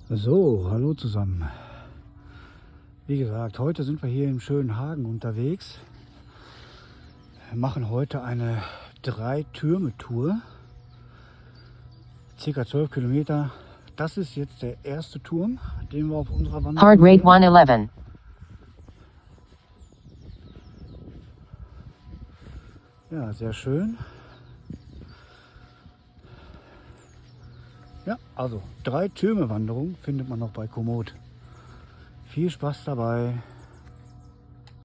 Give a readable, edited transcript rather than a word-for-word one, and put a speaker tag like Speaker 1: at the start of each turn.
Speaker 1: So, hallo zusammen. Wie gesagt, heute sind wir hier im schönen Hagen unterwegs. Wir machen heute eine 3-Türme-Tour. Circa 12 Kilometer. Das ist jetzt der erste Turm, den wir auf unserer Wanderung
Speaker 2: Hard rate
Speaker 1: sehen.
Speaker 2: 111.
Speaker 1: Ja, sehr schön. Ja, also 3-Türme-Wanderung findet man noch bei Komoot. Viel Spaß dabei.